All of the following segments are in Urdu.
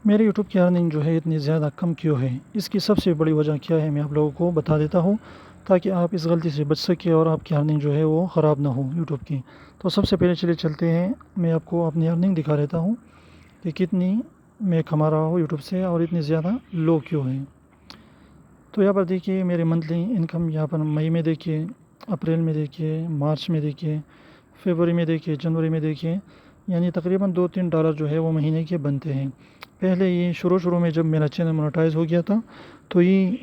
میرے یوٹیوب کی ارننگ جو ہے اتنی زیادہ کم کیوں ہے، اس کی سب سے بڑی وجہ کیا ہے میں آپ لوگوں کو بتا دیتا ہوں تاکہ آپ اس غلطی سے بچ سکیں اور آپ کی ارننگ جو ہے وہ خراب نہ ہو یوٹیوب کی۔ تو سب سے پہلے چلتے ہیں، میں آپ کو اپنی ارننگ دکھا دیتا ہوں کہ کتنی میں کما رہا ہوں یوٹیوب سے اور اتنی زیادہ لو کیوں ہے۔ تو یہاں پر دیکھیے میرے منتھلی انکم، یہاں پر مئی میں دیکھیے، اپریل میں دیکھیے، مارچ میں دیکھیے، فیبروری میں دیکھیے، جنوری میں دیکھیے، یعنی تقریباً $2-3 جو ہے وہ مہینے کے بنتے ہیں۔ پہلے یہ شروع میں جب میرا چینل مونیٹائز ہو گیا تھا تو یہ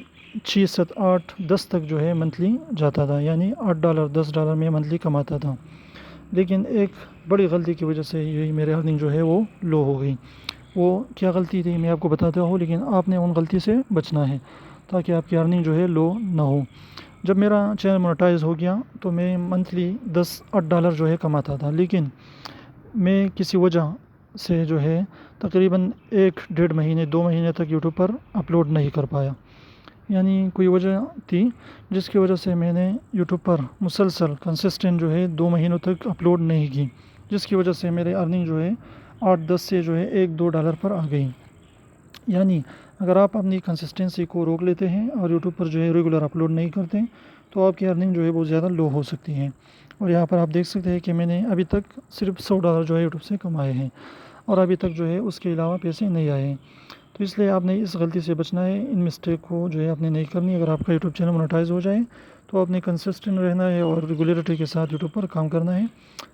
6، 7، 8، 10 تک جو ہے منتھلی جاتا تھا، یعنی $8، $10 میں منتھلی کماتا تھا۔ لیکن ایک بڑی غلطی کی وجہ سے یہی میرے ارننگ جو ہے وہ لو ہو گئی۔ وہ کیا غلطی تھی میں آپ کو بتاتا ہوں، لیکن آپ نے ان غلطی سے بچنا ہے تاکہ آپ کی ارننگ جو ہے لو نہ ہو۔ جب میرا چینل مونیٹائز ہو گیا تو میں منتھلی $10-8 جو ہے کماتا تھا، لیکن میں کسی وجہ سے جو ہے تقریباً 1-1.5 مہینے 2 مہینے تک یوٹیوب پر اپلوڈ نہیں کر پایا، یعنی کوئی وجہ تھی جس کی وجہ سے میں نے یوٹیوب پر مسلسل کنسسٹنٹ جو ہے 2 مہینوں تک اپلوڈ نہیں کی، جس کی وجہ سے میرے ارننگ جو ہے 8-10 سے جو ہے $1-2 پر آ گئی۔ یعنی اگر آپ اپنی کنسسٹنسی کو روک لیتے ہیں اور یوٹیوب پر جو ہے ریگولر اپلوڈ نہیں کرتے تو آپ کی ارننگ جو ہے بہت زیادہ لو ہو سکتی ہے۔ اور یہاں پر آپ دیکھ سکتے ہیں کہ میں نے ابھی تک صرف $100 جو ہے یوٹیوب سے کمائے ہیں اور ابھی تک جو ہے اس کے علاوہ پیسے نہیں آئے ہیں۔ تو اس لیے آپ نے اس غلطی سے بچنا ہے، ان مسٹیک کو جو ہے آپ نے نہیں کرنی۔ اگر آپ کا یوٹیوب چینل مونیٹائز ہو جائے تو آپ نے کنسسٹنٹ رہنا ہے اور ریگولیرٹی کے ساتھ یوٹیوب پر کام کرنا ہے،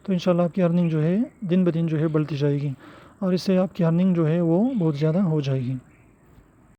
تو انشاءاللہ آپ کی ارننگ جو ہے دن بدن جو ہے بڑھتی جائے گی اور اس سے آپ کی ارننگ جو ہے وہ بہت زیادہ ہو جائے گی۔